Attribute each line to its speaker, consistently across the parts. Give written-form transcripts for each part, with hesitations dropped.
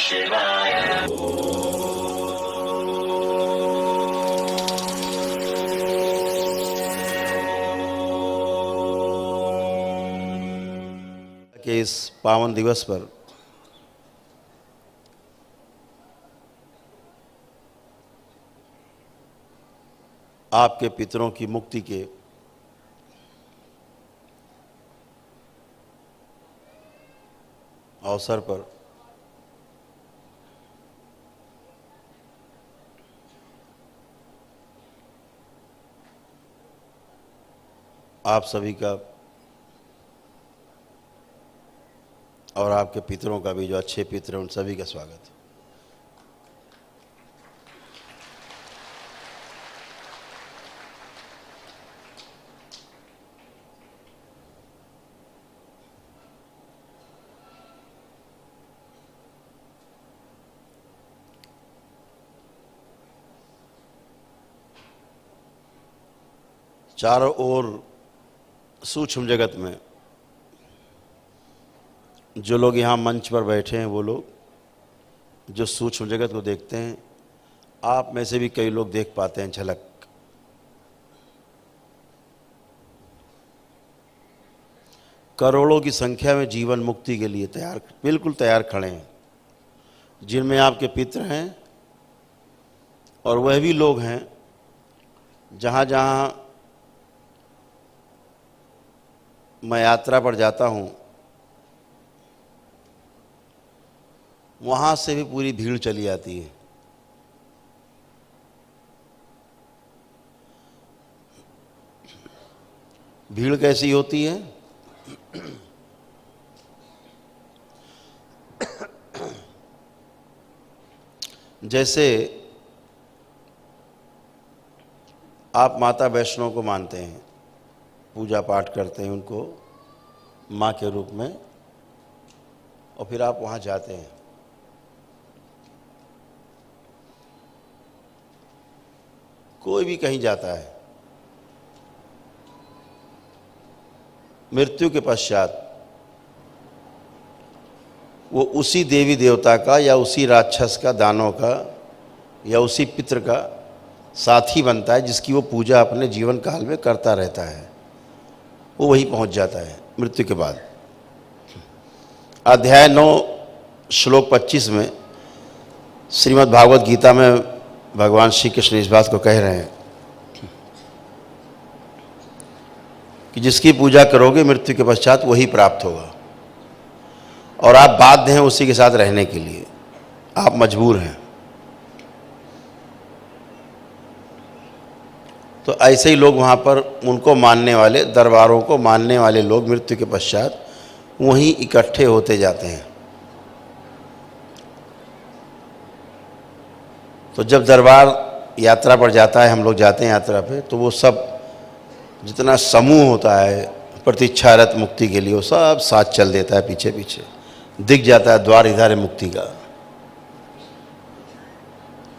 Speaker 1: शिवाय।
Speaker 2: के इस पावन दिवस पर आपके पितरों की मुक्ति के अवसर पर आप सभी का और आपके पितरों का भी, जो अच्छे पितर हैं, उन सभी का स्वागत है। चारों ओर सूक्ष्म जगत में जो लोग यहाँ मंच पर बैठे हैं, वो लोग जो सूक्ष्म जगत को देखते हैं, आप में से भी कई लोग देख पाते हैं झलक। करोड़ों की संख्या में जीवन मुक्ति के लिए बिल्कुल तैयार खड़े हैं, जिनमें आपके पितर हैं और वह भी लोग हैं जहाँ जहाँ मैं यात्रा पर जाता हूँ, वहाँ से भी पूरी भीड़ चली आती है। भीड़ कैसी होती है? जैसे आप माता वैष्णो को मानते हैं, पूजा पाठ करते हैं उनको माँ के रूप में, और फिर आप वहाँ जाते हैं। कोई भी कहीं जाता है, मृत्यु के पश्चात वो उसी देवी देवता का या उसी राक्षस का, दानव का या उसी पितर का साथी बनता है, जिसकी वो पूजा अपने जीवन काल में करता रहता है। वो वहीं पहुंच जाता है मृत्यु के बाद। अध्याय 9 श्लोक 25 में श्रीमद् भागवत गीता में भगवान श्री कृष्ण इस बात को कह रहे हैं कि जिसकी पूजा करोगे मृत्यु के पश्चात वही प्राप्त होगा, और आप बाध्य हैं उसी के साथ रहने के लिए, आप मजबूर हैं। तो ऐसे ही लोग वहाँ पर उनको मानने वाले, दरबारों को मानने वाले लोग मृत्यु के पश्चात वहीं इकट्ठे होते जाते हैं। तो जब दरबार यात्रा पर जाता है, हम लोग जाते हैं यात्रा पे, तो वो सब जितना समूह होता है प्रतीक्षारत मुक्ति के लिए, वो सब साथ चल देता है, पीछे पीछे दिख जाता है द्वार इधर है मुक्ति का।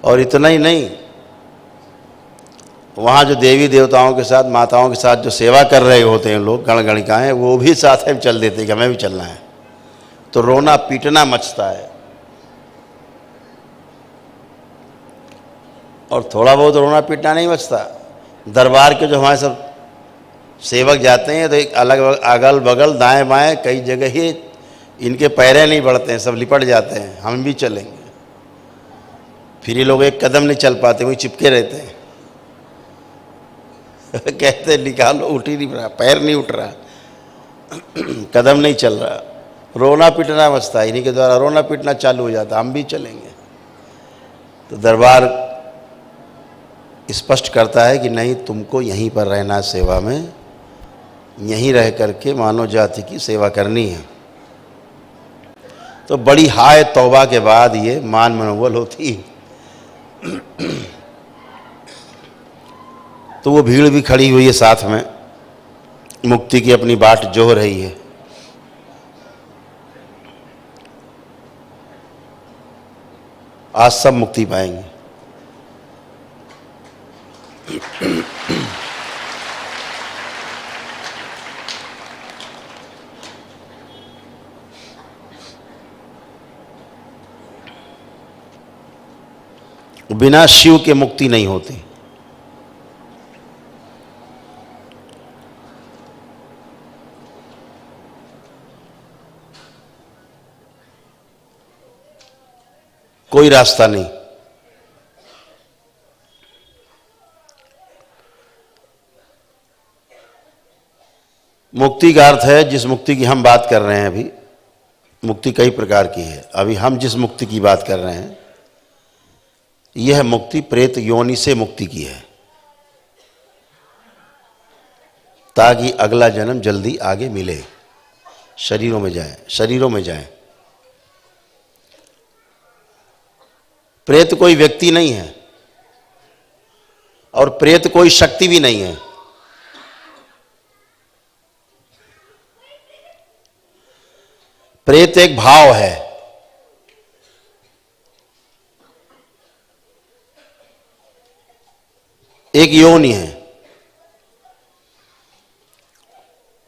Speaker 2: और इतना ही नहीं, वहाँ जो देवी देवताओं के साथ, माताओं के साथ जो सेवा कर रहे होते हैं लोग, गणगणिकाएं, वो भी साथ में चल देते हैं कि हमें भी चलना है। तो रोना पीटना मचता है, और थोड़ा बहुत रोना पीटना नहीं मचता। दरबार के जो हमारे सब सेवक जाते हैं, तो एक अलग अगल बगल दाएं बाएं कई जगह ही इनके पैरें नहीं बढ़ते हैं, सब लिपट जाते हैं, हम भी चलेंगे। फिर ये लोग एक कदम नहीं चल पाते, वही चिपके रहते हैं। कहते निकालो, उठ ही नहीं रहा, पैर नहीं उठ रहा, कदम नहीं चल रहा, रोना पीटना मचता है। इन्हीं के द्वारा रोना पीटना चालू हो जाता, हम भी चलेंगे। तो दरबार स्पष्ट करता है कि नहीं, तुमको यहीं पर रहना, सेवा में यहीं रह करके मानव जाति की सेवा करनी है। तो बड़ी हाय तौबा के बाद ये मान मनोबल होती है। तो वो भीड़ भी खड़ी हुई है साथ में, मुक्ति की अपनी बाट जोह रही है। आज सब मुक्ति पाएंगे। बिना शिव के मुक्ति नहीं होती। कोई रास्ता नहीं। मुक्ति का अर्थ है, जिस मुक्ति की हम बात कर रहे हैं अभी, मुक्ति कई प्रकार की है। अभी हम जिस मुक्ति की बात कर रहे हैं, यह मुक्ति प्रेत योनि से मुक्ति की है, ताकि अगला जन्म जल्दी आगे मिले, शरीरों में जाए। प्रेत कोई व्यक्ति नहीं है और प्रेत कोई शक्ति भी नहीं है। प्रेत एक भाव है। एक योनि है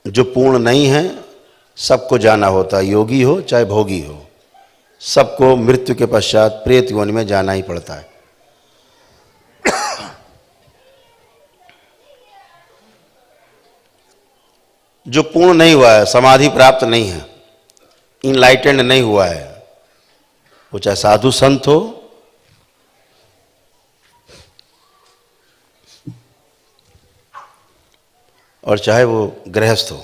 Speaker 2: जो पूर्ण नहीं है। सबको जाना होता है, योगी हो चाहे भोगी हो, सबको मृत्यु के पश्चात प्रेत योनि में जाना ही पड़ता है। जो पूर्ण नहीं हुआ है, समाधि प्राप्त नहीं है, इनलाइटेंड नहीं हुआ है, वो चाहे साधु संत हो और चाहे वो गृहस्थ हो,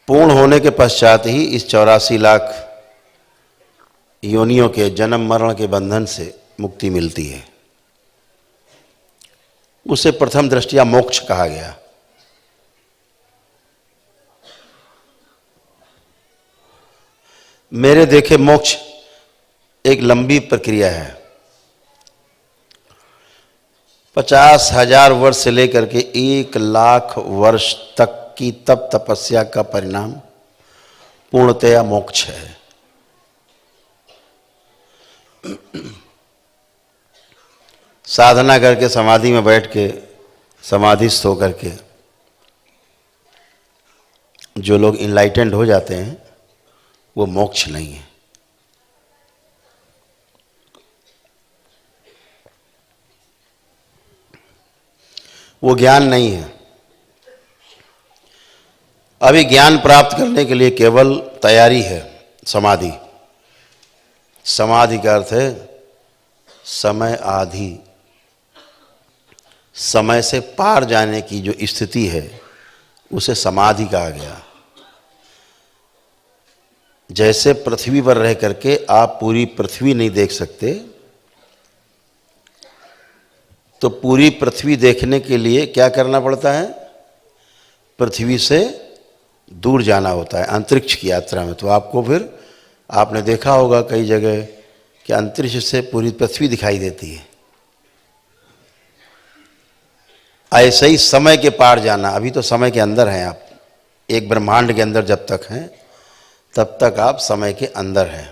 Speaker 2: पूर्ण होने के पश्चात ही इस 84 लाख योनियों के जन्म मरण के बंधन से मुक्ति मिलती है। उसे प्रथम दृष्टया मोक्ष कहा गया। मेरे देखे मोक्ष एक लंबी प्रक्रिया है। 50,000 वर्ष से लेकर के 1,00,000 वर्ष तक की तप तपस्या का परिणाम पूर्णतया मोक्ष है। साधना करके समाधि में बैठ के समाधिस्थ होकर के जो लोग इनलाइटेंड हो जाते हैं, वो मोक्ष नहीं है। वो ज्ञान नहीं है। अभी ज्ञान प्राप्त करने के लिए केवल तैयारी है, समाधि। समाधि का अर्थ है समय आधि, समय से पार जाने की जो स्थिति है उसे समाधि कहा गया। जैसे पृथ्वी पर रह करके आप पूरी पृथ्वी नहीं देख सकते, तो पूरी पृथ्वी देखने के लिए क्या करना पड़ता है? पृथ्वी से दूर जाना होता है, अंतरिक्ष की यात्रा में। तो आपको फिर आपने देखा होगा कई जगह कि अंतरिक्ष से पूरी पृथ्वी दिखाई देती है। ऐसे ही समय के पार जाना। अभी तो समय के अंदर हैं आप, एक ब्रह्मांड के अंदर जब तक हैं तब तक आप समय के अंदर हैं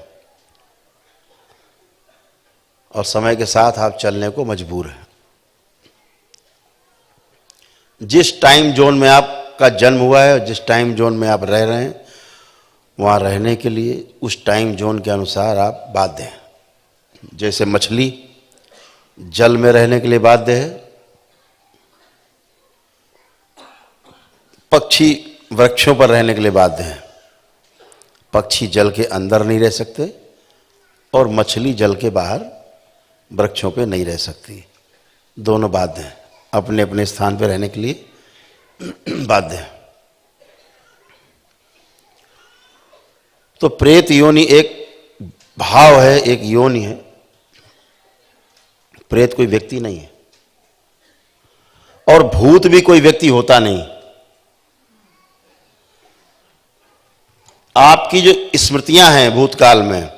Speaker 2: और समय के साथ आप चलने को मजबूर हैं। जिस टाइम जोन में आपका जन्म हुआ है और जिस टाइम जोन में आप रह रहे हैं, वहाँ रहने के लिए उस टाइम जोन के अनुसार आप बाध्य हैं। जैसे मछली जल में रहने के लिए बाध्य है, पक्षी वृक्षों पर रहने के लिए बाध्य है। पक्षी जल के अंदर नहीं रह सकते और मछली जल के बाहर वृक्षों पे नहीं रह सकती। दोनों बाध्य हैं, अपने अपने स्थान पे रहने के लिए बाध्य है। तो प्रेत योनि एक भाव है, एक योनि है। प्रेत कोई व्यक्ति नहीं है और भूत भी कोई व्यक्ति होता नहीं। आपकी जो स्मृतियां हैं भूतकाल में,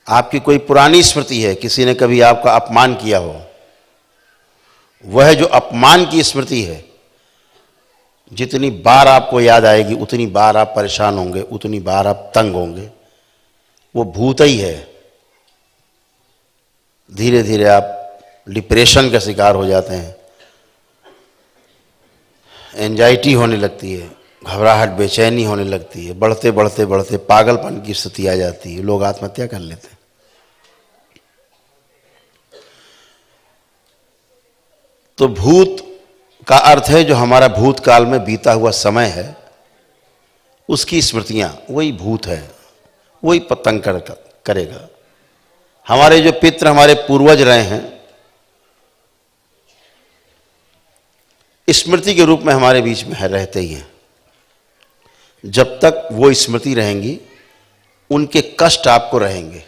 Speaker 2: आपकी कोई पुरानी स्मृति है, किसी ने कभी आपका अपमान किया हो, वह जो अपमान की स्मृति है, जितनी बार आपको याद आएगी उतनी बार आप परेशान होंगे, उतनी बार आप तंग होंगे। वो भूत ही है। धीरे धीरे आप डिप्रेशन का शिकार हो जाते हैं, एंजाइटी होने लगती है, घबराहट, बेचैनी होने लगती है, बढ़ते बढ़ते बढ़ते पागलपन की स्थिति आ जाती है, लोग आत्महत्या कर लेते हैं। तो भूत का अर्थ है जो हमारा भूतकाल में बीता हुआ समय है, उसकी स्मृतियां, वही भूत है, वही तंग करेगा। हमारे जो पितृ, हमारे पूर्वज रहे हैं, स्मृति के रूप में हमारे बीच में है, रहते ही हैं। जब तक वो स्मृति रहेंगी, उनके कष्ट आपको रहेंगे।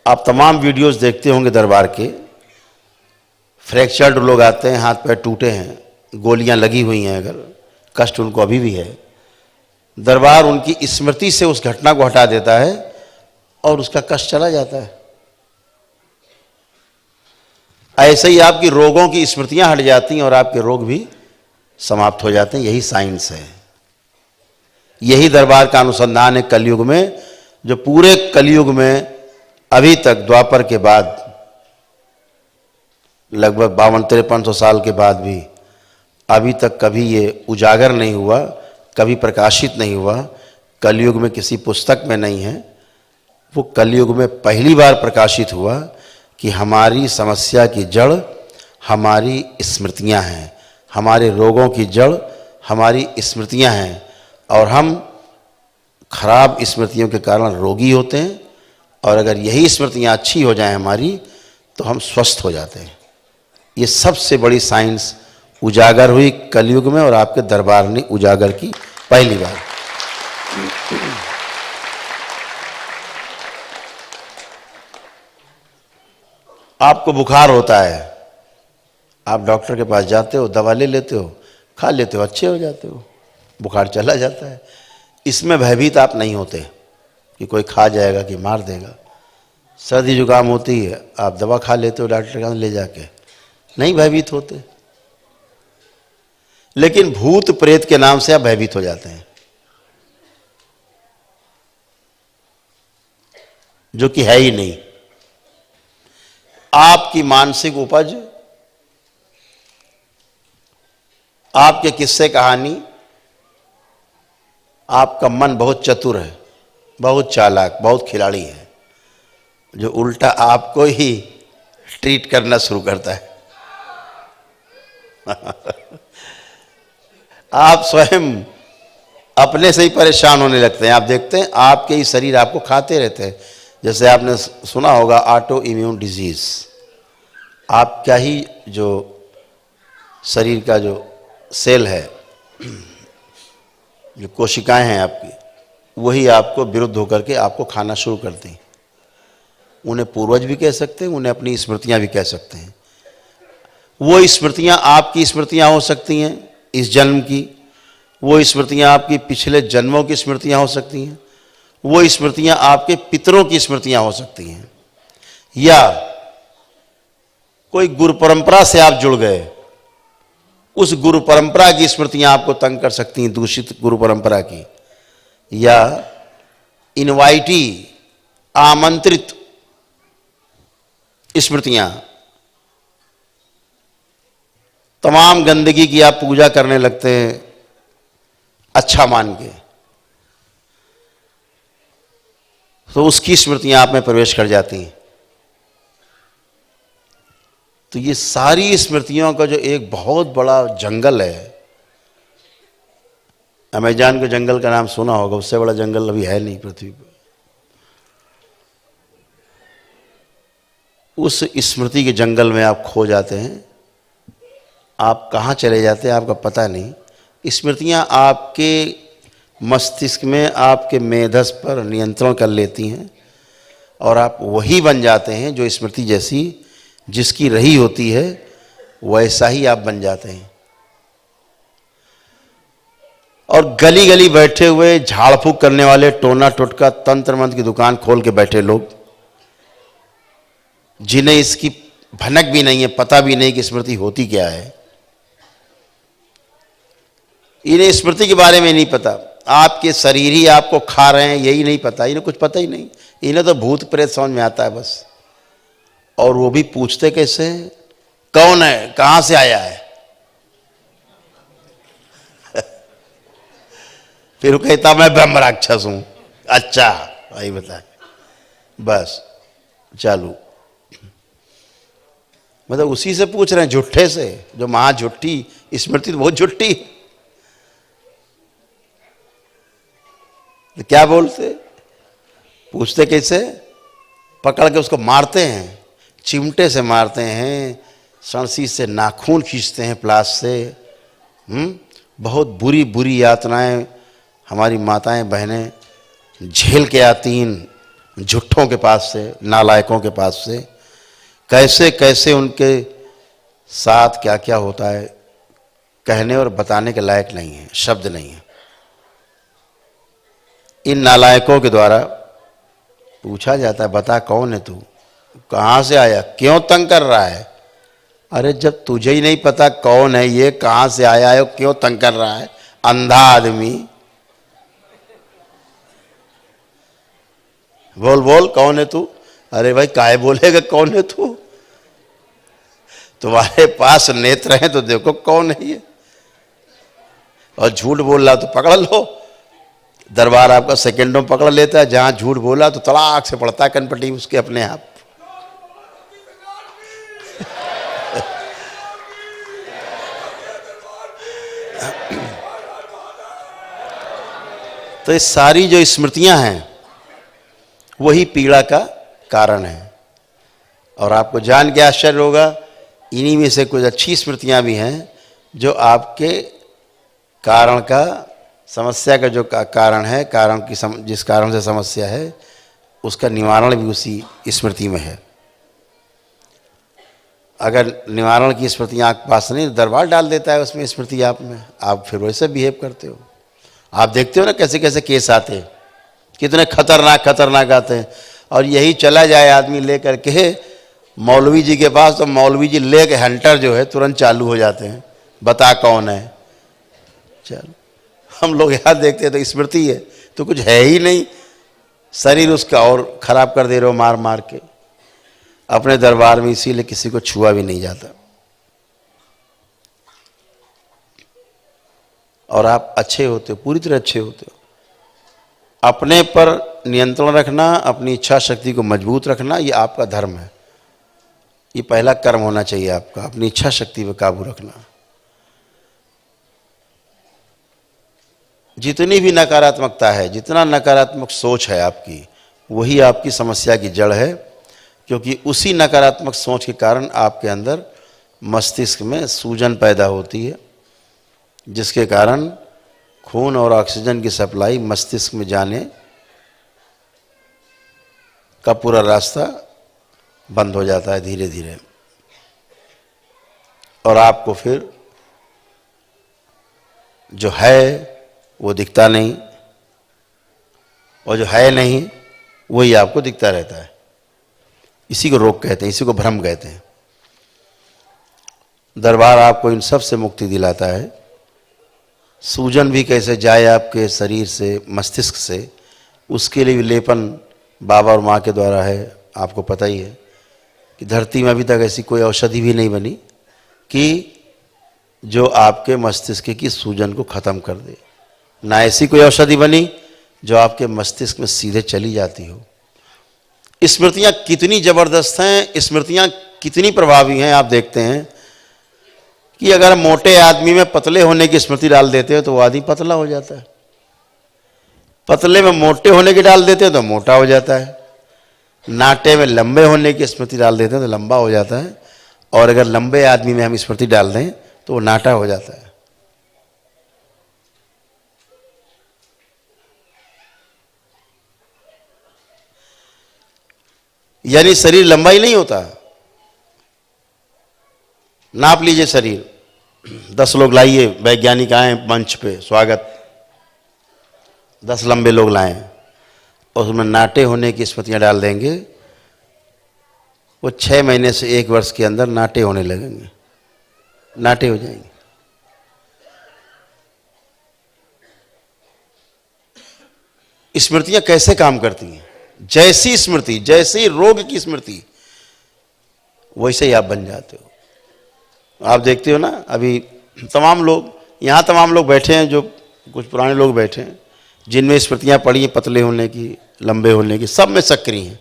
Speaker 2: आप तमाम वीडियोस देखते होंगे दरबार के, फ्रैक्चर्ड लोग आते हैं, हाथ पैर टूटे हैं, गोलियां लगी हुई हैं, अगर कष्ट उनको अभी भी है, दरबार उनकी स्मृति से उस घटना को हटा देता है और उसका कष्ट चला जाता है। ऐसे ही आपकी रोगों की स्मृतियां हट जाती हैं और आपके रोग भी समाप्त हो जाते हैं। यही साइंस है, यही दरबार का अनुसंधान है कलयुग में, जो पूरे कलयुग में अभी तक, द्वापर के बाद लगभग 52-5300 साल के बाद भी अभी तक कभी ये उजागर नहीं हुआ, कभी प्रकाशित नहीं हुआ, कलयुग में किसी पुस्तक में नहीं है। वो कलयुग में पहली बार प्रकाशित हुआ कि हमारी समस्या की जड़ हमारी स्मृतियां हैं, हमारे रोगों की जड़ हमारी स्मृतियां हैं, और हम खराब स्मृतियों के कारण रोगी होते हैं, और अगर यही स्मृतियां अच्छी हो जाएं हमारी, तो हम स्वस्थ हो जाते हैं। ये सबसे बड़ी साइंस उजागर हुई कलयुग में, और आपके दरबार ने उजागर की पहली बार। आपको बुखार होता है, आप डॉक्टर के पास जाते हो, दवा ले लेते हो, खा लेते हो, अच्छे हो जाते हो, बुखार चला जाता है। इसमें भयभीत आप नहीं होते कि कोई खा जाएगा कि मार देगा। सर्दी जुकाम होती है, आप दवा खा लेते हो डॉक्टर के पास ले जाके, नहीं भयभीत होते। लेकिन भूत प्रेत के नाम से आप भयभीत हो जाते हैं, जो कि है ही नहीं। आपकी मानसिक उपज, आपके किस्से कहानी, आपका मन बहुत चतुर है, बहुत चालाक, बहुत खिलाड़ी है, जो उल्टा आपको ही ट्रीट करना शुरू करता है। आप स्वयं अपने से ही परेशान होने लगते हैं। आप देखते हैं आपके ही शरीर आपको खाते रहते हैं। जैसे आपने सुना होगा ऑटो इम्यून डिजीज, आपका ही जो शरीर का जो सेल है, जो कोशिकाएं हैं आपकी, वही आपको विरुद्ध होकर के आपको खाना शुरू करती हैं। उन्हें पूर्वज भी कह सकते हैं, उन्हें अपनी स्मृतियां भी कह सकते हैं। वो स्मृतियां आपकी स्मृतियां हो सकती हैं इस जन्म की, वो स्मृतियां आपकी पिछले जन्मों की स्मृतियां हो सकती हैं, वो स्मृतियां आपके पितरों की स्मृतियां हो सकती हैं, या कोई गुरु परंपरा से आप जुड़ गए, उस गुरु परंपरा की स्मृतियां आपको तंग कर सकती हैं, दूषित गुरु परंपरा की, या इनवाइटी, आमंत्रित स्मृतियां, तमाम गंदगी की आप पूजा करने लगते हैं अच्छा मान के, तो उसकी स्मृतियां आप में प्रवेश कर जाती हैं। तो ये सारी स्मृतियों का जो एक बहुत बड़ा जंगल है, अमेज़न के जंगल का नाम सुना होगा, उससे बड़ा जंगल अभी है नहीं पृथ्वी पर। उस स्मृति के जंगल में आप खो जाते हैं, आप कहाँ चले जाते हैं आपका पता नहीं। स्मृतियाँ आपके मस्तिष्क में, आपके मेधस पर नियंत्रण कर लेती हैं, और आप वही बन जाते हैं जो स्मृति जैसी जिसकी रही होती है, वैसा ही आप बन जाते हैं। और गली गली बैठे हुए झाड़ फूक करने वाले, टोना टोटका तंत्र मंत्र की दुकान खोल के बैठे लोग, जिन्हें इसकी भनक भी नहीं है, पता भी नहीं कि स्मृति होती क्या है, इन्हें स्मृति के बारे में नहीं पता। आपके शरीर ही आपको खा रहे हैं, यही नहीं पता, इन्हें कुछ पता ही नहीं। इन्हें तो भूत प्रेत समझ में आता है बस, और वो भी पूछते कैसे, कौन है, कहां से आया है। फिर वो कहता मैं ब्रह्म राक्षस हूं। अच्छा भाई बता, बस चालू। मतलब उसी से पूछ रहे हैं, झूठे से, जो महा झूठी स्मृति तो बहुत झूठी। तो क्या बोलते, पूछते कैसे, पकड़ के उसको मारते हैं, चिमटे से मारते हैं, सणसी से नाखून खींचते हैं, प्लास से। बहुत बुरी बुरी यातनाएं हमारी माताएं बहनें झेल के आती इन झुट्ठों के पास से, नालायकों के पास से। कैसे कैसे उनके साथ क्या क्या होता है, कहने और बताने के लायक नहीं है, शब्द नहीं है। इन नालायकों के द्वारा पूछा जाता है, बता कौन है तू, कहाँ से आया, क्यों तंग कर रहा है। अरे जब तुझे ही नहीं पता कौन है ये, कहाँ से आया है, क्यों तंग कर रहा है, अंधा आदमी। बोल बोल कौन है तू। अरे भाई काहे बोलेगा कौन है तू, तुम्हारे पास नेत्र हैं तो देखो कौन है ये। और झूठ बोल रहा तो पकड़ लो, दरबार आपका सेकंडों में पकड़ लेता है। जहां झूठ बोला तो तड़ाक से पड़ता है कनपटी उसके अपने आप। तो ये सारी जो स्मृतियां हैं वही पीड़ा का कारण है। और आपको जान के आश्चर्य होगा, इन्हीं में से कुछ अच्छी स्मृतियां भी हैं जो आपके कारण का, समस्या का जो कारण है, कारण की जिस कारण से समस्या है उसका निवारण भी उसी स्मृति में है। अगर निवारण की स्मृतियाँ आपके पास नहीं, दरबार डाल देता है उसमें स्मृति आप में, आप फिर वैसे बिहेव करते हो। आप देखते हो ना कैसे कैसे केस आते हैं, कितने खतरनाक खतरनाक आते हैं। और यही चला जाए आदमी लेकर के मौलवी जी के पास, तो मौलवी जी ले के हंटर जो है तुरंत चालू हो जाते हैं, बता कौन है। चलो हम लोग यहाँ देखते हैं तो स्मृति है तो कुछ है ही नहीं, शरीर उसका और खराब कर दे रहे हो मार मार के अपने दरबार में। इसीलिए किसी को छुआ भी नहीं जाता। और आप अच्छे होते हो, पूरी तरह अच्छे होते हो। अपने पर नियंत्रण रखना, अपनी इच्छा शक्ति को मजबूत रखना, ये आपका धर्म है। ये पहला कर्म होना चाहिए आपका, अपनी इच्छा शक्ति पर काबू रखना। जितनी भी नकारात्मकता है, जितना नकारात्मक सोच है आपकी, वही आपकी समस्या की जड़ है। क्योंकि उसी नकारात्मक सोच के कारण आपके अंदर मस्तिष्क में सूजन पैदा होती है, जिसके कारण खून और ऑक्सीजन की सप्लाई मस्तिष्क में जाने का पूरा रास्ता बंद हो जाता है धीरे धीरे। और आपको फिर जो है वो दिखता नहीं, और जो है नहीं वही आपको दिखता रहता है। इसी को रोग कहते हैं, इसी को भ्रम कहते हैं। दरबार आपको इन सब से मुक्ति दिलाता है। सूजन भी कैसे जाए आपके शरीर से, मस्तिष्क से, उसके लिए भी लेपन बाबा और माँ के द्वारा है। आपको पता ही है कि धरती में अभी तक ऐसी कोई औषधि भी नहीं बनी कि जो आपके मस्तिष्क की सूजन को ख़त्म कर दे। ना ऐसी कोई औषधि बनी जो आपके मस्तिष्क में सीधे चली जाती हो। स्मृतियाँ कितनी ज़बरदस्त हैं, स्मृतियाँ कितनी प्रभावी हैं। आप देखते हैं कि अगर मोटे आदमी में पतले होने की स्मृति डाल देते हैं तो वो आदमी पतला हो जाता है, पतले में मोटे होने की डाल देते हैं तो मोटा हो जाता है, नाटे में लंबे होने की स्मृति डाल देते हैं तो लंबा हो जाता है, और अगर लंबे आदमी में हम स्मृति डाल दें तो वो नाटा हो जाता है। यानी शरीर लंबा ही नहीं होता। नाप लीजिए शरीर, 10 लोग लाइए, वैज्ञानिक आए मंच पे, स्वागत, 10 लंबे लोग लाएं और उसमें नाटे होने की स्मृतियां डाल देंगे, वो 6 महीने से 1 वर्ष के अंदर नाटे होने लगेंगे, नाटे हो जाएंगे। स्मृतियां कैसे काम करती हैं? जैसी स्मृति, जैसी रोग की स्मृति, वैसे ही आप बन जाते हो। आप देखते हो ना, अभी तमाम लोग यहाँ, तमाम लोग बैठे हैं, जो कुछ पुराने लोग बैठे हैं, जिनमें स्मृतियां पड़ी हैं पतले होने की, लंबे होने की, सब में सक्रिय हैं।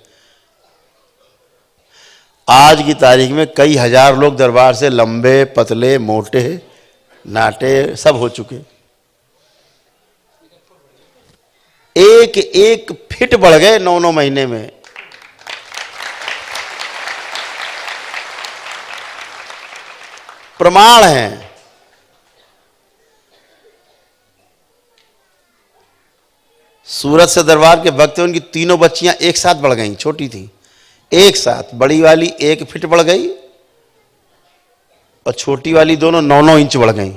Speaker 2: आज की तारीख में कई हजार लोग दरबार से लंबे, पतले, मोटे, नाटे सब हो चुके। एक एक फिट बढ़ गए 9-9 महीने में। प्रमाण है। सूरत से दरबार के भक्त, उनकी तीनों बच्चियां एक साथ बढ़ गईं, छोटी थी, एक साथ। बड़ी वाली 1 फीट बढ़ गई और छोटी वाली दोनों 9-9 इंच बढ़ गईं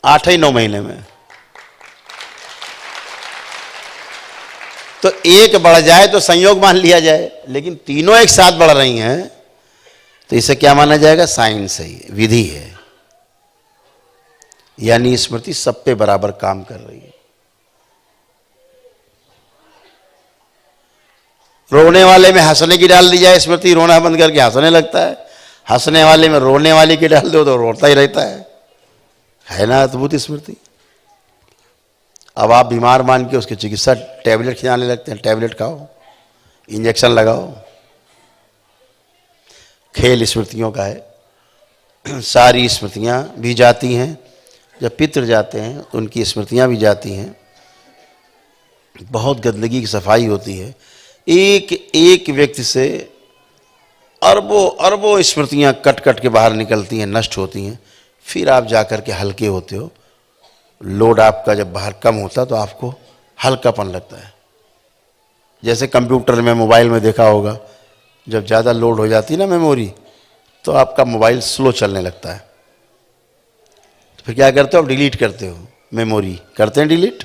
Speaker 2: 8 ही 9 महीने में। तो एक बढ़ जाए तो संयोग मान लिया जाए, लेकिन तीनों एक साथ बढ़ रही हैं तो इसे क्या माना जाएगा? साइंस है, विधि है। यानी स्मृति सब पे बराबर काम कर रही है। रोने वाले में हंसने की डाल दी जाए स्मृति, रोना बंद करके हंसने लगता है। हंसने वाले में रोने वाले की डाल दो तो रोता ही रहता है ना अद्भुत स्मृति। अब आप बीमार मान के उसकी चिकित्सा टैबलेट खिलाने लगते हैं, टैबलेट खाओ, इंजेक्शन लगाओ। खेल स्मृतियों का है। सारी स्मृतियां भी जाती हैं। जब पितृ जाते हैं तो उनकी स्मृतियां भी जाती हैं। बहुत गंदगी की सफाई होती है। एक एक व्यक्ति से अरबों अरबों स्मृतियां कट कट के बाहर निकलती हैं, नष्ट होती हैं। फिर आप जाकर के हल्के होते हो। लोड आपका जब बाहर कम होता तो आपको हल्कापन लगता है। जैसे कंप्यूटर में, मोबाइल में देखा होगा, जब ज़्यादा लोड हो जाती है ना मेमोरी, तो आपका मोबाइल स्लो चलने लगता है। तो फिर क्या करते हो? आप डिलीट करते हो, मेमोरी करते हैं डिलीट।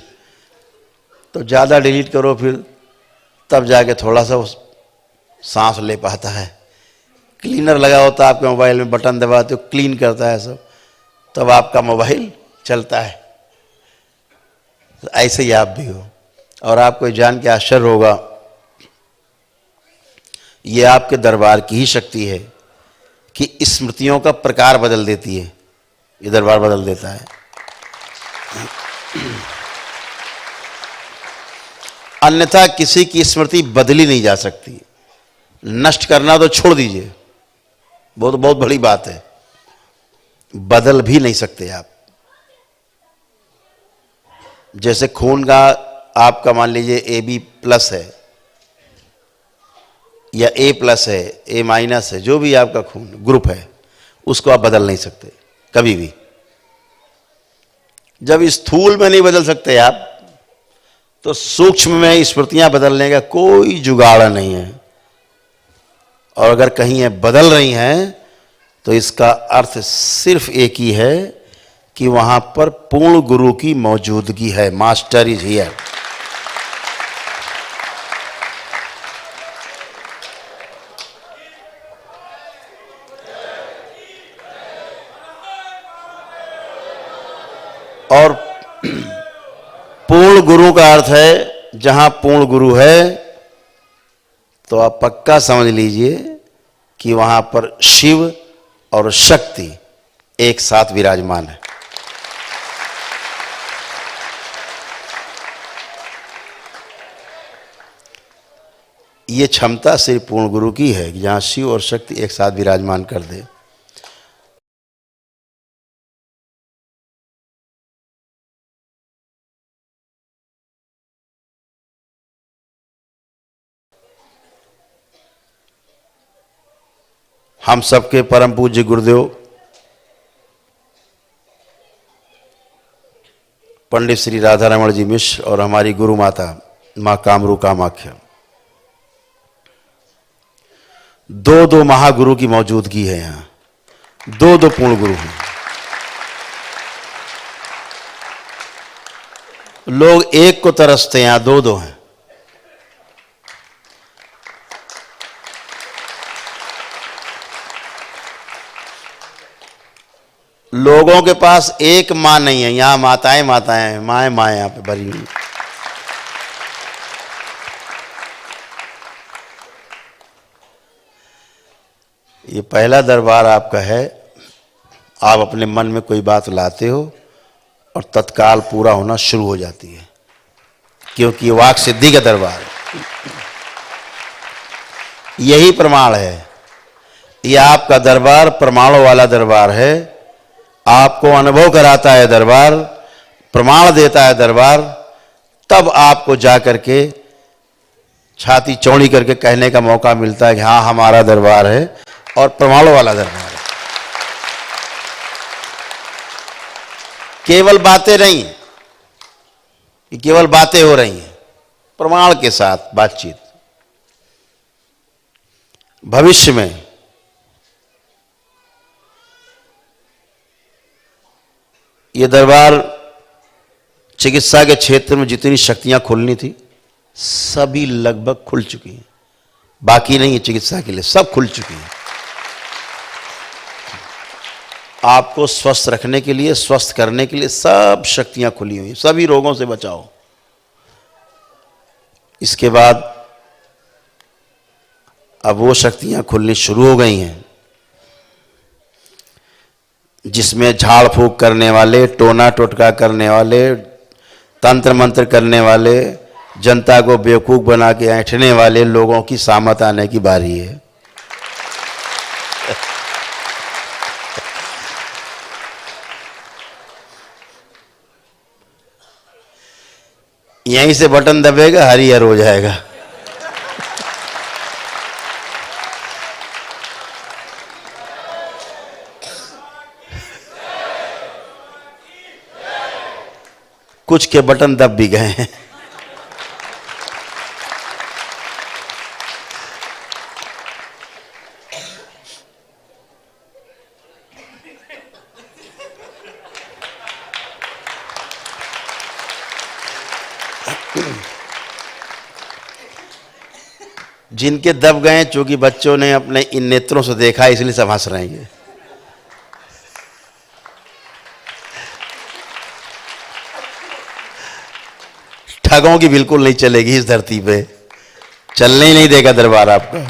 Speaker 2: तो ज़्यादा डिलीट करो, फिर तब जाके थोड़ा सा सांस ले पाता है। क्लीनर लगा होता है आपके मोबाइल में, बटन दबाते हो, क्लीन करता है सब, तब आपका मोबाइल चलता है। तो ऐसे ही आप भी हो। और आपको जान के आश्चर्य होगा, ये आपके दरबार की ही शक्ति है कि स्मृतियों का प्रकार बदल देती है। ये दरबार बदल देता है। अन्यथा किसी की स्मृति बदली नहीं जा सकती। नष्ट करना तो छोड़ दीजिए, वो तो बहुत बड़ी बात है, बदल भी नहीं सकते आप। जैसे खून का आपका मान लीजिए AB+ है या A+ है, A- है, जो भी आपका खून ग्रुप है, उसको आप बदल नहीं सकते कभी भी। जब स्थूल में नहीं बदल सकते आप, तो सूक्ष्म में स्मृतियां बदलने का कोई जुगाड़ नहीं है। और अगर कहीं ये बदल रही हैं तो इसका अर्थ सिर्फ एक ही है कि वहां पर पूर्ण गुरु की मौजूदगी है। Master is here. और पूर्ण गुरु का अर्थ है, जहां पूर्ण गुरु है तो आप पक्का समझ लीजिए कि वहां पर शिव और शक्ति एक साथ विराजमान है। ये क्षमता सिर्फ पूर्ण गुरु की है कि जहां शिव और शक्ति एक साथ विराजमान कर दे। हम सबके परम पूज्य गुरुदेव पंडित श्री राधा रमण जी मिश्र और हमारी गुरु माता मां कामरू कामाख्या, दो महागुरु की मौजूदगी है। यहाँ दो पूर्ण गुरु हैं। लोग एक को तरसते हैं, यहाँ दो हैं। लोगों के पास एक मां नहीं है, यहां माताएं माताएं हैं, माएं माएं यहां पे भरी हुई। ये पहला दरबार आपका है। आप अपने मन में कोई बात लाते हो और तत्काल पूरा होना शुरू हो जाती है। क्योंकि वाक सिद्धि का दरबार है। यही प्रमाण है, ये आपका दरबार प्रमाणों वाला दरबार है। आपको अनुभव कराता है दरबार, प्रमाण देता है दरबार, तब आपको जाकर के छाती चौड़ी करके कहने का मौका मिलता है कि हाँ हमारा दरबार है और प्रमाणों वाला दरबार है। केवल बातें नहीं, ये केवल बातें हो रही हैं, प्रमाण के साथ बातचीत। भविष्य में ये दरबार चिकित्सा के क्षेत्र में जितनी शक्तियां खुलनी थी सभी लगभग खुल चुकी हैं, बाकी नहीं है चिकित्सा के लिए, सब खुल चुकी हैं। आपको स्वस्थ रखने के लिए, स्वस्थ करने के लिए सब शक्तियां खुली हुई हैं, सभी रोगों से बचाओ। इसके बाद अब वो शक्तियां खुलनी शुरू हो गई हैं जिसमें झाड़ फूक करने वाले, टोना टोटका करने वाले, तंत्र मंत्र करने वाले, जनता को बेवकूफ बना के ऐंठने वाले लोगों की सामत आने की बारी है। यहीं से बटन दबेगा, हरिहर हो जाएगा। कुछ के बटन दब भी गए हैं। जिनके दब गए, चूंकि बच्चों ने अपने इन नेत्रों से देखा इसलिए सब हंस रहे हैं। ठगों की बिल्कुल नहीं चलेगी इस धरती पे, चलने ही नहीं देगा दरबार आपका।